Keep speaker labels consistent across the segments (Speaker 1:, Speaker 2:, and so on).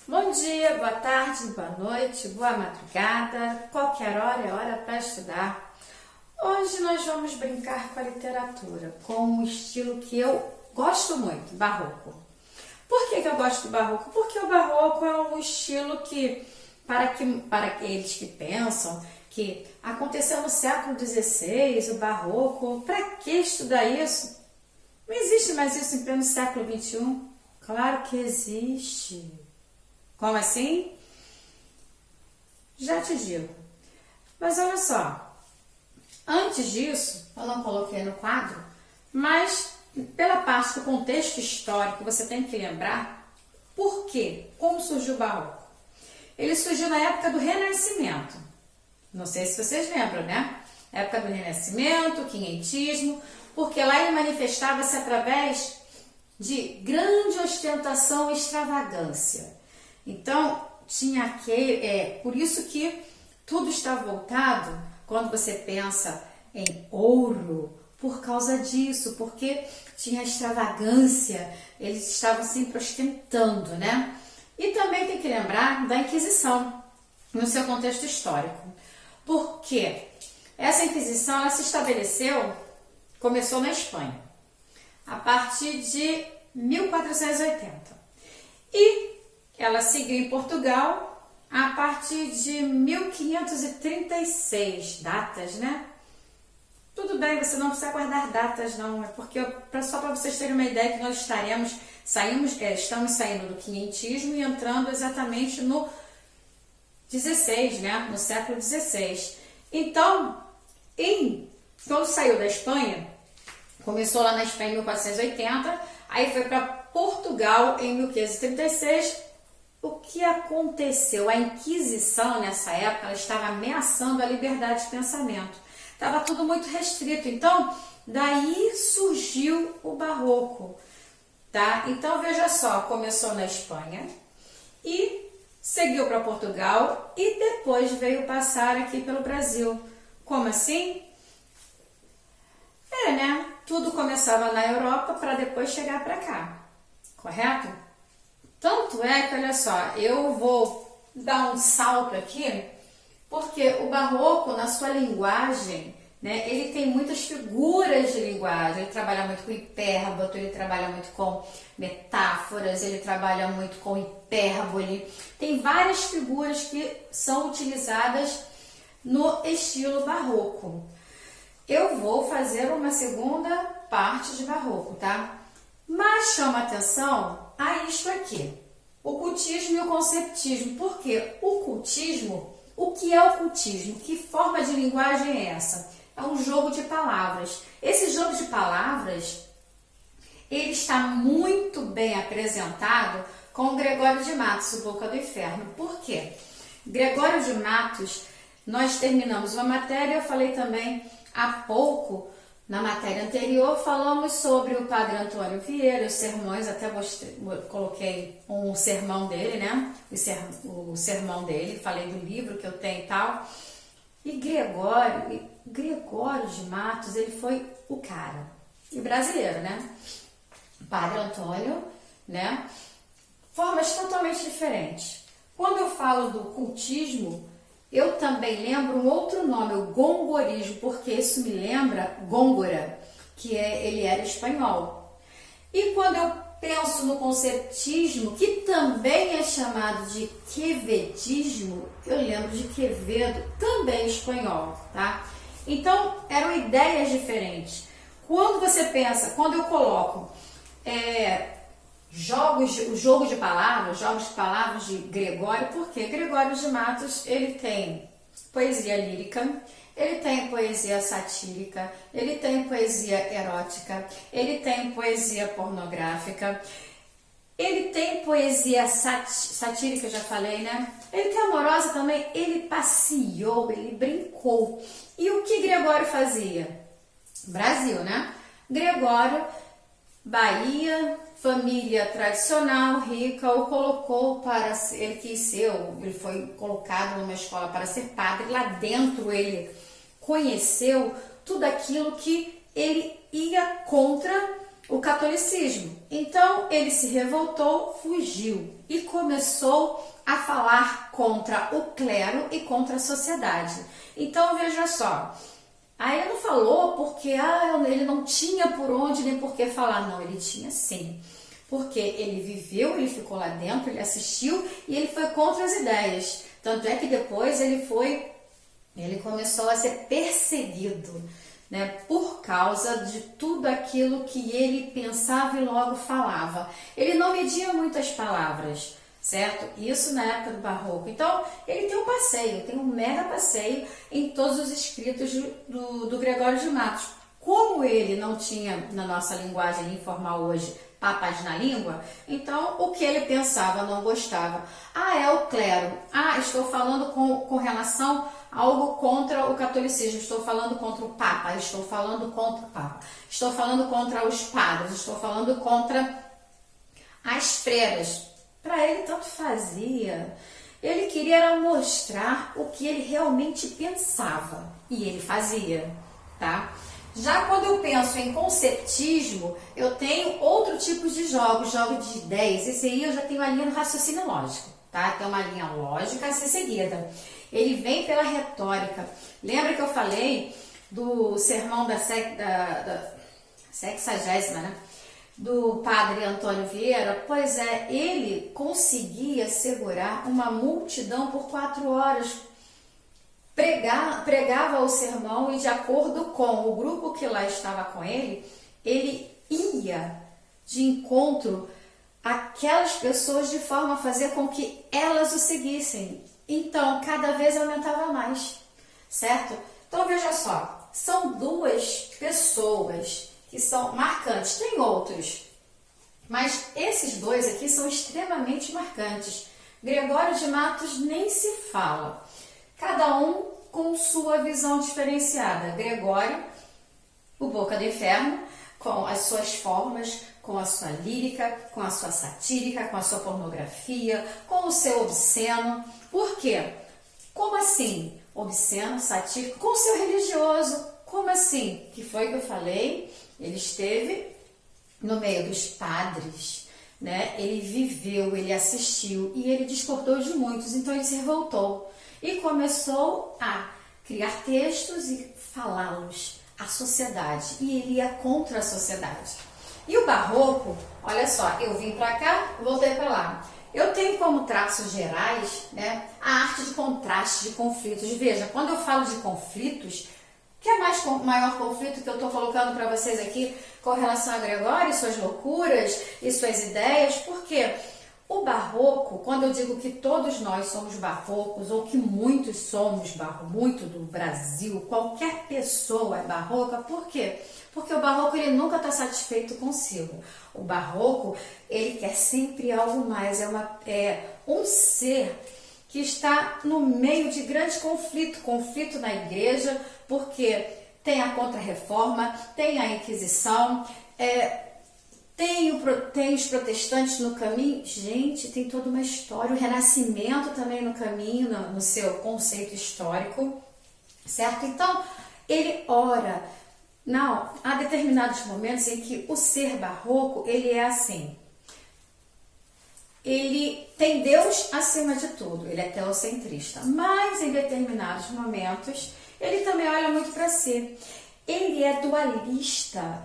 Speaker 1: Bom dia, boa tarde, boa noite, boa madrugada, qualquer hora é hora para estudar. Hoje nós vamos brincar com a literatura, com um estilo que eu gosto muito, barroco. Por que eu gosto do barroco? Porque o barroco é um estilo que, para aqueles que pensam que aconteceu no século XVI, o barroco, para que estudar isso? Não existe mais isso em pleno século XXI? Claro que existe. Como assim? Já te digo. Mas olha só, antes disso, eu não coloquei no quadro, mas pela parte do contexto histórico, você tem que lembrar por quê? Como surgiu o barroco? Ele surgiu na época do Renascimento. Não sei se vocês lembram, né? Época do Renascimento, quinhentismo, porque lá ele manifestava-se através de grande ostentação e extravagância. Então, tinha por isso que tudo está voltado, quando você pensa em ouro, por causa disso, porque tinha extravagância, eles estavam sempre ostentando, né? E também tem que lembrar da Inquisição, no seu contexto histórico. Porque essa Inquisição, ela se estabeleceu, começou na Espanha, a partir de 1480. E ela seguiu em Portugal a partir de 1536, datas, né? Tudo bem, você não precisa guardar datas, não, é porque só para vocês terem uma ideia que nós estamos saindo do quinhentismo e entrando exatamente no 16, né? No século 16. Então, quando saiu da Espanha, começou lá na Espanha em 1480, aí foi para Portugal em 1536. O que aconteceu? A Inquisição, nessa época, ela estava ameaçando a liberdade de pensamento. Estava tudo muito restrito. Então, daí surgiu o barroco. Tá? Então, veja só, começou na Espanha e seguiu para Portugal e depois veio passar aqui pelo Brasil. Como assim? Né? Tudo começava na Europa para depois chegar para cá. Correto? Tanto é que, olha só, eu vou dar um salto aqui, porque o barroco, na sua linguagem, né, ele tem muitas figuras de linguagem. Ele trabalha muito com hipérbola, ele trabalha muito com metáforas, ele trabalha muito com hipérbole. Tem várias figuras que são utilizadas no estilo barroco. Eu vou fazer uma segunda parte de barroco, tá? Mas chama atenção a isto aqui, o cultismo e o conceptismo. Por quê? O cultismo, o que é o cultismo? Que forma de linguagem é essa? É um jogo de palavras. Esse jogo de palavras, ele está muito bem apresentado com Gregório de Matos, o Boca do Inferno. Por quê? Gregório de Matos, nós terminamos uma matéria, eu falei também há pouco, na matéria anterior, falamos sobre o Padre Antônio Vieira, os sermões, até coloquei um sermão dele, né? O sermão dele, falei do livro que eu tenho e tal. E Gregório de Matos, ele foi o cara. E brasileiro, né? Padre Antônio, né? Formas totalmente diferentes. Quando eu falo do cultismo, eu também lembro um outro nome, o gongorismo, porque isso me lembra Góngora, que ele era espanhol. E quando eu penso no conceptismo, que também é chamado de quevedismo, eu lembro de Quevedo, também espanhol, tá? Então, eram ideias diferentes. Quando você pensa, quando eu coloco o jogo de palavras, jogos de palavras de Gregório, porque Gregório de Matos, ele tem poesia lírica, ele tem poesia satírica, ele tem poesia erótica, ele tem poesia pornográfica, ele tem poesia satírica, já falei, né? Ele tem amorosa também, ele passeou, ele brincou. E o que Gregório fazia? Brasil, né? Gregório, Bahia, família tradicional, rica, o colocou para ser, ele foi colocado numa escola para ser padre. Lá dentro ele conheceu tudo aquilo que ele ia contra o catolicismo. Então ele se revoltou, fugiu e começou a falar contra o clero e contra a sociedade. Então veja só, aí ele não falou porque ele não tinha por onde nem por que falar, não, ele tinha sim. Porque ele viveu, ele ficou lá dentro, ele assistiu e ele foi contra as ideias. Tanto é que depois ele começou a ser perseguido, né, por causa de tudo aquilo que ele pensava e logo falava. Ele não media muitas palavras, certo? Isso na época do Barroco. Então, ele tem um mega passeio em todos os escritos do Gregório de Matos. Como ele não tinha, na nossa linguagem informal hoje, papas na língua, então o que ele pensava, não gostava. É o clero. Estou falando com relação a algo contra o catolicismo, estou falando contra o Papa, estou falando contra o Papa, estou falando contra os padres, estou falando contra as freiras. Para ele tanto fazia. Ele queria mostrar o que ele realmente pensava e ele fazia, tá? Já quando eu penso em conceptismo, eu tenho outro tipo de jogo de ideias. Esse aí eu já tenho a linha do raciocínio lógico, tá? Tem uma linha lógica a ser seguida. Ele vem pela retórica. Lembra que eu falei do sermão da 60ª, né? Do padre Antônio Vieira? Pois é, ele conseguia segurar uma multidão por 4 horas. Pregava o sermão e, de acordo com o grupo que lá estava com ele ia de encontro àquelas pessoas de forma a fazer com que elas o seguissem. Então, cada vez aumentava mais, certo? Então, veja só, são 2 pessoas que são marcantes. Tem outros, mas esses 2 aqui são extremamente marcantes. Gregório de Matos nem se fala. Cada um com sua visão diferenciada. Gregório, o Boca do Inferno, com as suas formas, com a sua lírica, com a sua satírica, com a sua pornografia, com o seu obsceno. Por quê? Como assim? Obsceno, satírico, com o seu religioso. Como assim? Que foi que eu falei? Ele esteve no meio dos padres, né? Ele viveu, ele assistiu e ele discordou de muitos, então ele se revoltou. E começou a criar textos e falá-los à sociedade. E ele ia contra a sociedade. E o Barroco, olha só, eu vim para cá, voltei para lá. Eu tenho como traços gerais, né, a arte de contraste, de conflitos. Veja, quando eu falo de conflitos, que é maior conflito que eu estou colocando para vocês aqui com relação a Gregório e suas loucuras e suas ideias? Por quê? O barroco, quando eu digo que todos nós somos barrocos, ou que muitos somos muito do Brasil, qualquer pessoa é barroca, por quê? Porque o barroco ele nunca está satisfeito consigo. O barroco, ele quer sempre algo mais, é um ser que está no meio de grande conflito na igreja, porque tem a Contra-Reforma, tem a Inquisição, tem os protestantes no caminho. Gente, tem toda uma história. O Renascimento também no caminho, no seu conceito histórico, certo? Então, ele ora. Não, há determinados momentos em que o ser barroco, ele é assim. Ele tem Deus acima de tudo, ele é teocentrista. Mas, em determinados momentos, ele também olha muito para si. Ele é dualista.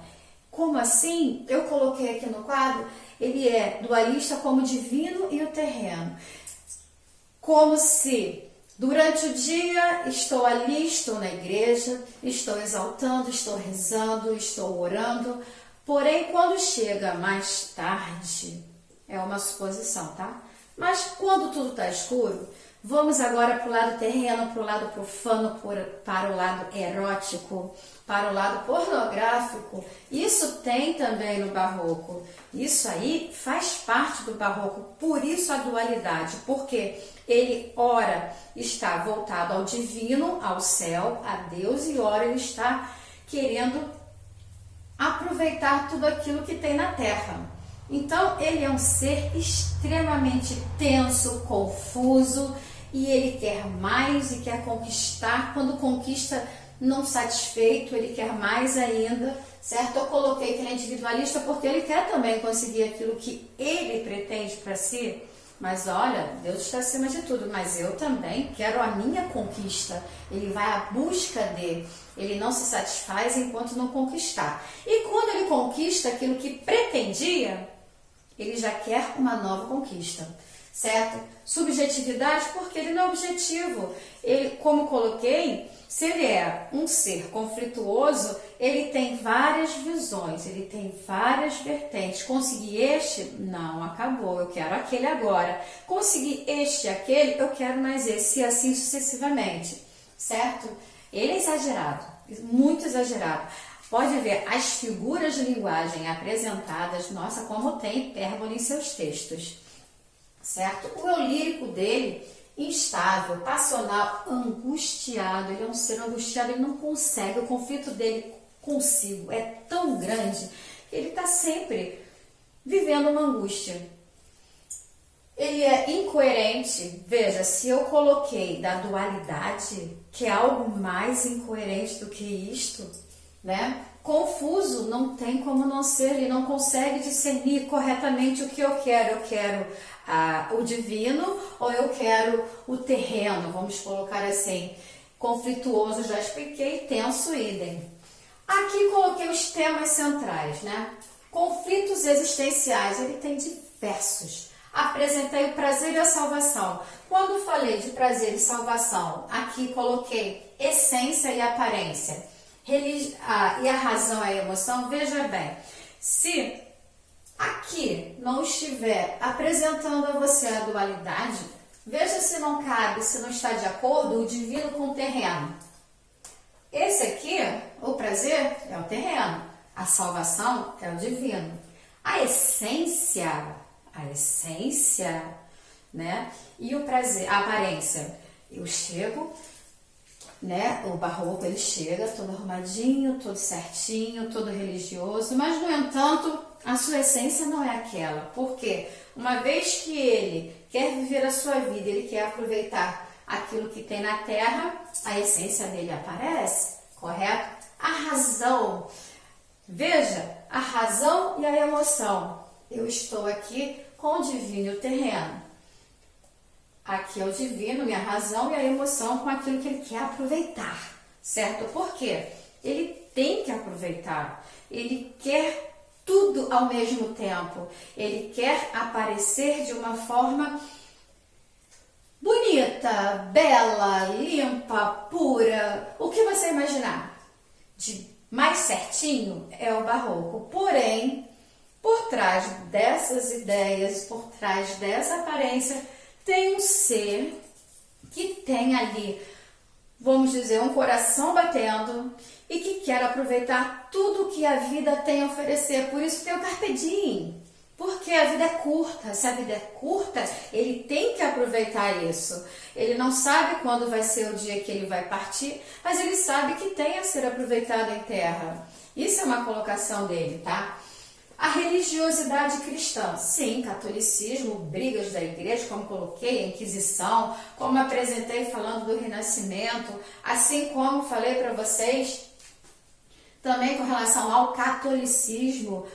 Speaker 1: Como assim? Eu coloquei aqui no quadro, ele é dualista como o divino e o terreno. Como se durante o dia estou ali, estou na igreja, estou exaltando, estou rezando, estou orando. Porém, quando chega mais tarde, é uma suposição, tá? Mas quando tudo está escuro, vamos agora para o lado terreno, para o lado profano, para o lado erótico, para o lado pornográfico. Isso tem também no barroco. Isso aí faz parte do barroco. Por isso a dualidade, porque ele ora está voltado ao divino, ao céu, a Deus, e ora ele está querendo aproveitar tudo aquilo que tem na terra. Então ele é um ser extremamente tenso, confuso, e ele quer mais e quer conquistar. Quando conquista, não satisfeito, ele quer mais ainda, certo? Eu coloquei que ele é individualista porque ele quer também conseguir aquilo que ele pretende para si. Mas olha, Deus está acima de tudo, mas eu também quero a minha conquista. Ele vai à busca dele. Ele não se satisfaz enquanto não conquistar. E quando ele conquista aquilo que pretendia, ele já quer uma nova conquista, certo? Subjetividade porque ele não é objetivo. Ele, como coloquei, se ele é um ser conflituoso, ele tem várias visões, ele tem várias vertentes. Consegui este? Não, acabou, eu quero aquele agora. Consegui este e aquele, eu quero mais esse, e assim sucessivamente, certo? Ele é exagerado, muito exagerado. Pode ver as figuras de linguagem apresentadas, nossa, como tem hipérbole em seus textos, certo? O eu lírico dele, instável, passional, angustiado, ele é um ser angustiado, ele não consegue, o conflito dele consigo é tão grande que ele está sempre vivendo uma angústia. Ele é incoerente, veja, se eu coloquei da dualidade, que é algo mais incoerente do que isto, né? Confuso, não tem como não ser, ele não consegue discernir corretamente o que eu quero. Eu quero o divino ou eu quero o terreno, vamos colocar assim. Conflituoso, já expliquei, tenso, idem. Aqui coloquei os temas centrais, né? Conflitos existenciais, ele tem diversos. Apresentei o prazer e a salvação. Quando falei de prazer e salvação, aqui coloquei essência e aparência. E a razão, a emoção, veja bem, se aqui não estiver apresentando a você a dualidade, veja se não cabe, se não está de acordo o divino com o terreno. Esse aqui, o prazer, é o terreno, a salvação é o divino. A essência, né? E o prazer, a aparência, eu chego, né? O barroco ele chega todo arrumadinho, todo certinho, todo religioso, mas no entanto a sua essência não é aquela, porque uma vez que ele quer viver a sua vida, ele quer aproveitar aquilo que tem na terra, a essência dele aparece, correto? A razão, veja, a razão e a emoção, eu estou aqui com o divino e o terreno. Aqui é o divino, minha razão e a emoção com aquilo que ele quer aproveitar, certo? Por quê? Ele tem que aproveitar, ele quer tudo ao mesmo tempo, ele quer aparecer de uma forma bonita, bela, limpa, pura, o que você imaginar. De mais certinho é o barroco, porém, por trás dessas ideias, por trás dessa aparência, tem um ser que tem ali, vamos dizer, um coração batendo e que quer aproveitar tudo que a vida tem a oferecer. Por isso tem o carpe diem, porque a vida é curta. Se a vida é curta, ele tem que aproveitar isso. Ele não sabe quando vai ser o dia que ele vai partir, mas ele sabe que tem a ser aproveitado em terra. Isso é uma colocação dele, tá? A religiosidade cristã, sim, catolicismo, brigas da igreja, como coloquei, a Inquisição, como apresentei falando do Renascimento, assim como falei para vocês também com relação ao catolicismo.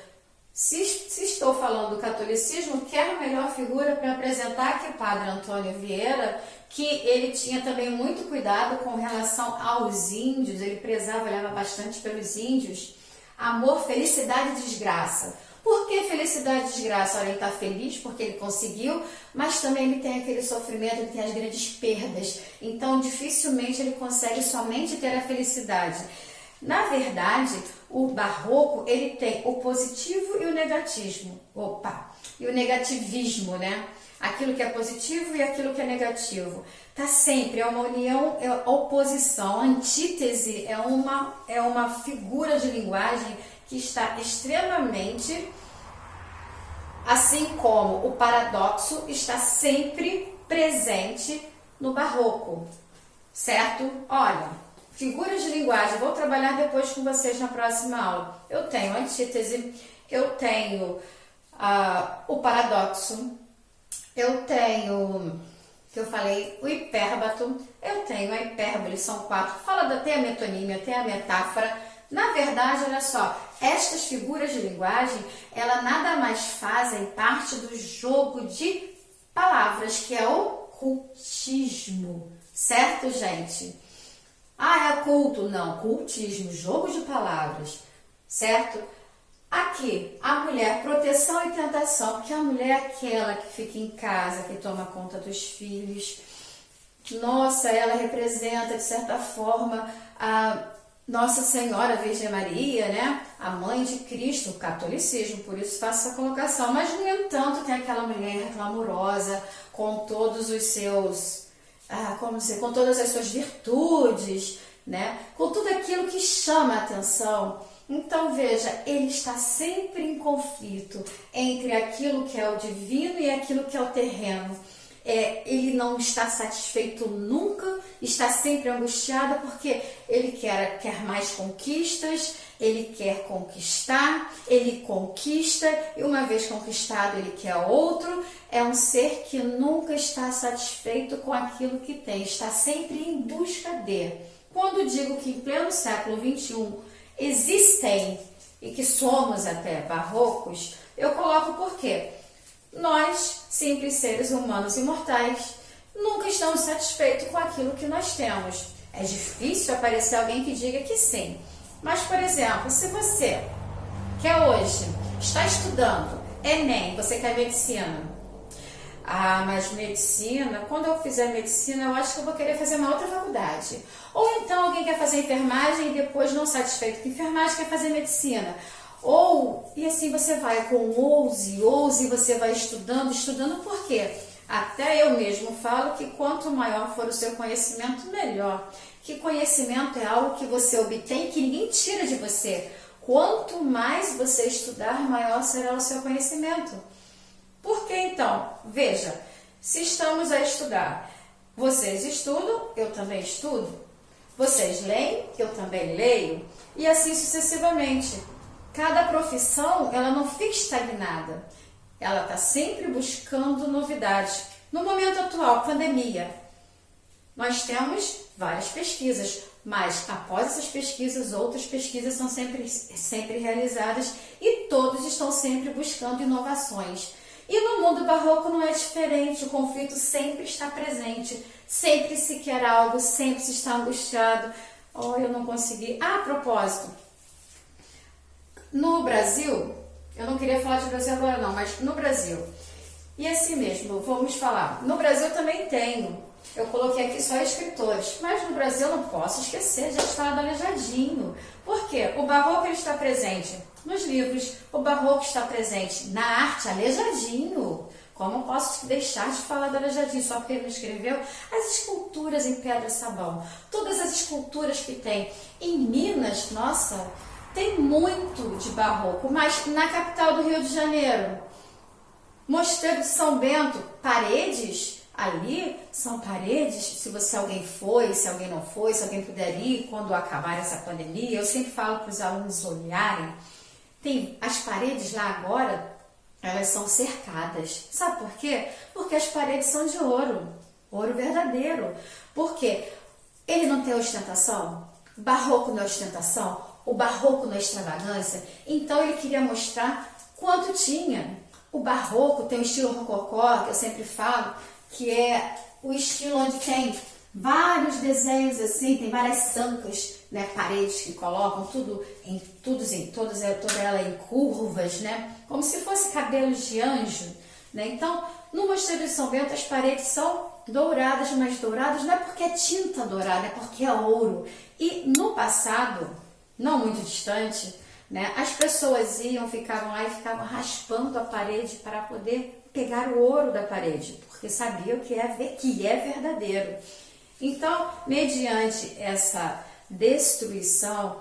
Speaker 1: Se estou falando do catolicismo, quero melhor figura para apresentar que o Padre Antônio Vieira, que ele tinha também muito cuidado com relação aos índios, ele prezava, olhava bastante pelos índios. Amor, felicidade e desgraça. Por que felicidade e desgraça? Olha, ele está feliz porque ele conseguiu, mas também ele tem aquele sofrimento, ele tem as grandes perdas. Então, dificilmente ele consegue somente ter a felicidade. Na verdade, o barroco, ele tem o positivo e o negativismo. E o negativismo, né? Aquilo que é positivo e aquilo que é negativo. Tá sempre, é uma união, é oposição, antítese, é uma figura de linguagem que está extremamente, assim como o paradoxo está sempre presente no barroco, certo? Olha, figuras de linguagem, vou trabalhar depois com vocês na próxima aula. Eu tenho a antítese, eu tenho o paradoxo, eu tenho, que eu falei, o hipérbato, eu tenho a hipérbole, são 4. Tem a metonímia, tem a metáfora. Na verdade, olha só, estas figuras de linguagem, ela nada mais fazem parte do jogo de palavras, que é o cultismo, certo, gente? Ah, é culto? Não, cultismo, jogo de palavras, certo? Aqui, a mulher, proteção e tentação, porque a mulher é aquela que fica em casa, que toma conta dos filhos. Nossa, ela representa, de certa forma, a Nossa Senhora Virgem Maria, né? A mãe de Cristo, o catolicismo, por isso faço essa colocação. Mas, no entanto, tem aquela mulher clamorosa, com todos os seus, com todas as suas virtudes, né? Com tudo aquilo que chama a atenção. Então, veja, ele está sempre em conflito entre aquilo que é o divino e aquilo que é o terreno. Ele não está satisfeito nunca, está sempre angustiado porque ele quer mais conquistas, ele quer conquistar, ele conquista e uma vez conquistado ele quer outro. É um ser que nunca está satisfeito com aquilo que tem, está sempre em busca de. Quando digo que em pleno século XXI existem e que somos até barrocos, eu coloco por quê? Nós, simples seres humanos imortais, nunca estamos satisfeitos com aquilo que nós temos. É difícil aparecer alguém que diga que sim. Mas, por exemplo, se você quer hoje, está estudando Enem, você quer medicina. Ah, mas medicina, quando eu fizer medicina, eu acho que eu vou querer fazer uma outra faculdade. Ou então alguém quer fazer enfermagem e depois não satisfeito com enfermagem quer fazer medicina. E assim você vai com ouse, você vai estudando, por quê? Até eu mesmo falo que quanto maior for o seu conhecimento, melhor. Que conhecimento é algo que você obtém, que ninguém tira de você. Quanto mais você estudar, maior será o seu conhecimento. Por que então? Veja, se estamos a estudar, vocês estudam, eu também estudo. Vocês leem, eu também leio. E assim sucessivamente. Cada profissão, ela não fica estagnada. Ela está sempre buscando novidades. No momento atual, pandemia, nós temos várias pesquisas, mas após essas pesquisas, outras pesquisas são sempre realizadas e todos estão sempre buscando inovações. E no mundo barroco não é diferente, o conflito sempre está presente, sempre se quer algo, sempre se está angustiado. Oh, eu não consegui. Ah, a propósito, no Brasil, eu não queria falar de Brasil agora não, mas no Brasil, e assim mesmo, vamos falar, no Brasil também tenho, eu coloquei aqui só escritores, mas no Brasil eu não posso esquecer de falar do Aleijadinho. Por quê? O barroco ele está presente nos livros, o barroco está presente na arte, Aleijadinho. Como eu posso deixar de falar do Aleijadinho só porque ele me escreveu? As esculturas em pedra-sabão, todas as esculturas que tem. Em Minas, nossa, tem muito de barroco, mas na capital do Rio de Janeiro, Mosteiro de São Bento, paredes, ali são paredes, se alguém foi, se alguém não foi, se alguém puder ir, quando acabar essa pandemia, eu sempre falo para os alunos olharem, tem as paredes lá agora, elas são cercadas. Sabe por quê? Porque as paredes são de ouro, ouro verdadeiro. Por quê? Ele não tem ostentação, o barroco não é ostentação, o barroco não é extravagância, então ele queria mostrar quanto tinha. O barroco tem o estilo rococó, que eu sempre falo, que é o estilo onde tem vários desenhos assim, tem várias sancas, né, paredes que colocam toda ela em curvas, né, como se fosse cabelos de anjo, né? Então, no Mosteiro de São Bento as paredes são douradas, mas douradas não é porque é tinta dourada, é porque é ouro. E no passado, não muito distante, né, as pessoas ficavam lá e ficavam raspando a parede para poder pegar o ouro da parede, porque sabiam que é verdadeiro. Então, mediante essa destruição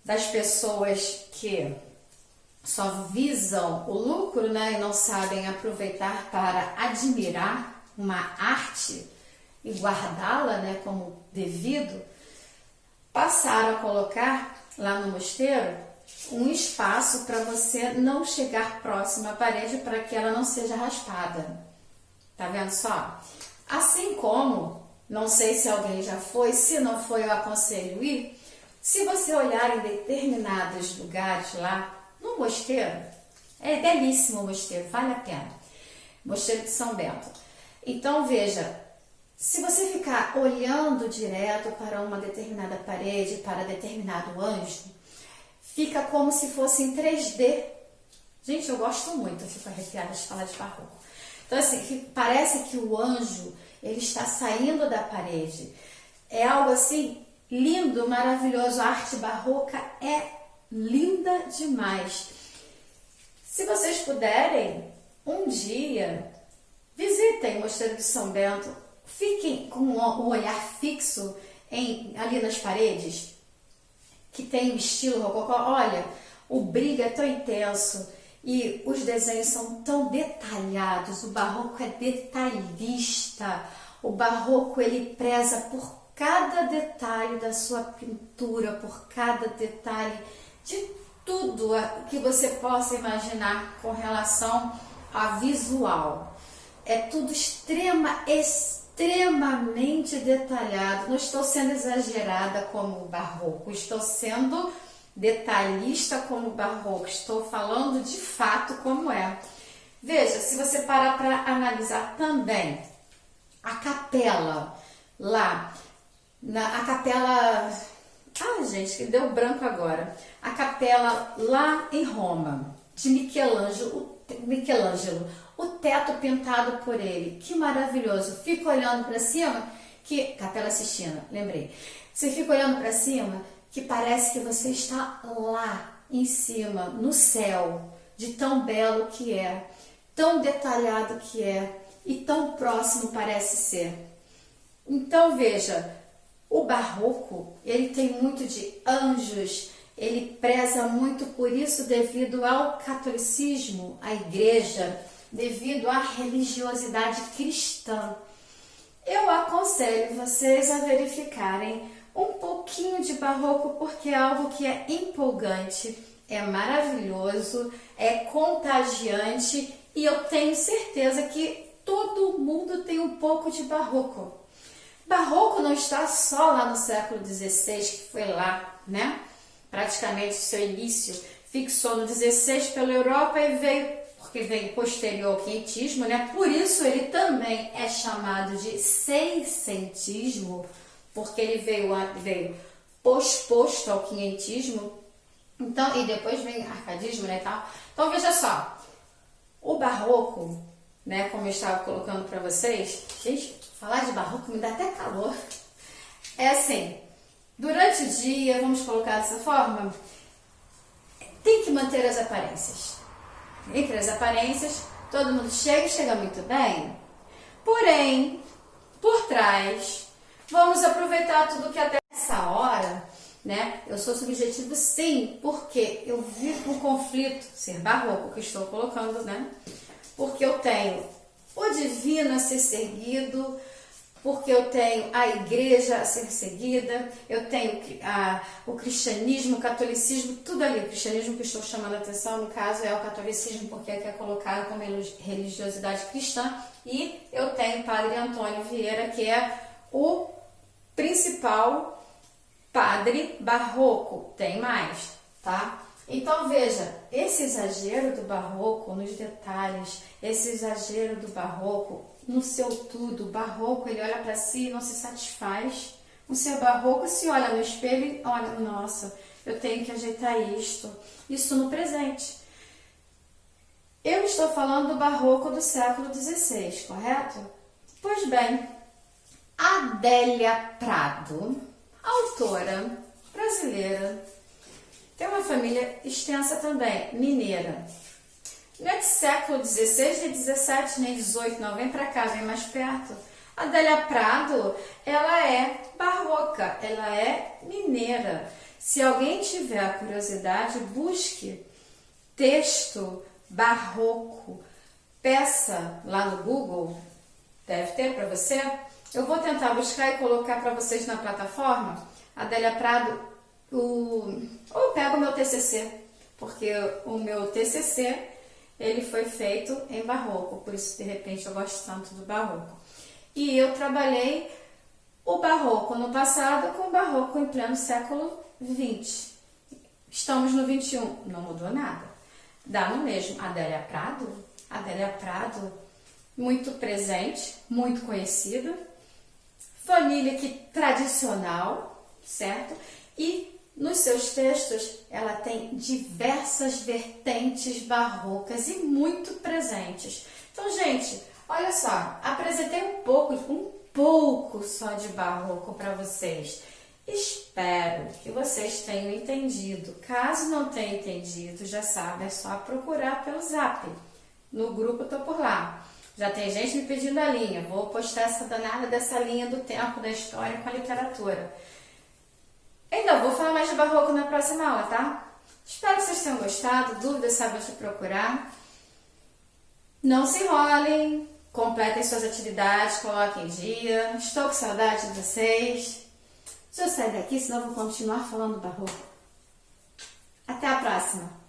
Speaker 1: das pessoas que só visam o lucro, né, e não sabem aproveitar para admirar uma arte e guardá-la, né, como devido, passaram a colocar lá no mosteiro um espaço para você não chegar próximo à parede para que ela não seja raspada. Tá vendo só? Assim como, não sei se alguém já foi, se não foi eu aconselho ir, Se você olhar em determinados lugares lá, no mosteiro, é belíssimo o mosteiro, vale a pena. Mosteiro de São Bento. Então, veja, se você ficar olhando direto para uma determinada parede, para determinado anjo, fica como se fosse em 3D. Gente, eu gosto muito, eu fico arrepiada de falar de barroco. Então, assim, parece que o anjo, ele está saindo da parede. É algo assim, lindo, maravilhoso. A arte barroca é linda demais. Se vocês puderem, um dia, visitem o Mosteiro de São Bento. Fiquem com um olhar fixo ali nas paredes, que tem estilo rococó. Olha, o brilho é tão intenso e os desenhos são tão detalhados. O barroco é detalhista. O barroco, ele preza por cada detalhe da sua pintura, por cada detalhe de tudo que você possa imaginar com relação a visual. É tudo extremamente detalhado. Não estou sendo exagerada como o barroco, estou sendo detalhista como o barroco, estou falando de fato como é. Veja, se você parar para analisar também a capela lá, a capela... Ah, gente, que deu branco agora. A capela lá em Roma, de Michelangelo, o teto pintado por ele, que maravilhoso. Fica olhando para cima, Capela Sistina, lembrei. Você fica olhando para cima, que parece que você está lá em cima, no céu, de tão belo que é, tão detalhado que é e tão próximo parece ser. Então veja, o barroco, ele tem muito de anjos, ele preza muito por isso devido ao catolicismo, à igreja, devido à religiosidade cristã. Eu aconselho vocês a verificarem um pouquinho de barroco, porque é algo que é empolgante, é maravilhoso, é contagiante e eu tenho certeza que todo mundo tem um pouco de barroco. Barroco não está só lá no século XVI, que foi lá, né? Praticamente seu início fixou no XVI pela Europa e veio posterior ao quinhentismo, né? Por isso ele também é chamado de seiscentismo, porque ele veio posposto ao quinhentismo. Então, e depois vem arcadismo, né, tal. Então veja só, o barroco, né, como eu estava colocando para vocês, gente, falar de barroco me dá até calor. É assim, durante o dia, vamos colocar dessa forma, tem que manter as aparências. Entre as aparências, todo mundo chega muito bem. Porém, por trás, vamos aproveitar tudo que até essa hora, né? Eu sou subjetivo sim, porque eu vivo um conflito, ser barroco que estou colocando, né? Porque eu tenho o divino a ser seguido, porque eu tenho a igreja a ser seguida, eu tenho o cristianismo, o catolicismo, tudo ali. O cristianismo que estou chamando a atenção, no caso, é o catolicismo, porque é colocado como religiosidade cristã, e eu tenho o padre Antônio Vieira, que é o principal padre barroco. Tem mais, tá? Então veja, esse exagero do barroco nos detalhes, esse exagero do barroco no seu tudo. O barroco, ele olha para si e não se satisfaz. O seu barroco se olha no espelho e olha, nossa, eu tenho que ajeitar isto. Isso no presente. Eu estou falando do barroco do século XVI, correto? Pois bem, Adélia Prado, autora brasileira, tem uma família extensa também, mineira. Não é de século XVI, nem 17, nem 18, não, vem pra cá, vem mais perto. Adélia Prado, ela é barroca, ela é mineira. Se alguém tiver a curiosidade, busque texto barroco, peça lá no Google, deve ter para você. Eu vou tentar buscar e colocar para vocês na plataforma. Adélia Prado, ou eu pego o meu TCC, porque o meu TCC ele foi feito em barroco, por isso de repente eu gosto tanto do barroco. E eu trabalhei o barroco no passado com o barroco em pleno século XX. Estamos no XXI, não mudou nada. Dá no mesmo. Adélia Prado, muito presente, muito conhecida. Família que tradicional, certo? E nos seus textos ela tem diversas vertentes barrocas e muito presentes. Então, gente, olha só, apresentei um pouco só de barroco para vocês. Espero que vocês tenham entendido. Caso não tenha entendido, já sabe, é só procurar pelo Zap. No grupo eu tô por lá. Já tem gente me pedindo a linha. Vou postar essa danada dessa linha do tempo da história com a literatura. Ainda vou falar mais de barroco na próxima aula, tá? Espero que vocês tenham gostado. Dúvidas, sabe onde procurar. Não se enrolem. Completem suas atividades, coloquem em dia. Estou com saudade de vocês. Deixa eu sair daqui, senão eu vou continuar falando barroco. Até a próxima!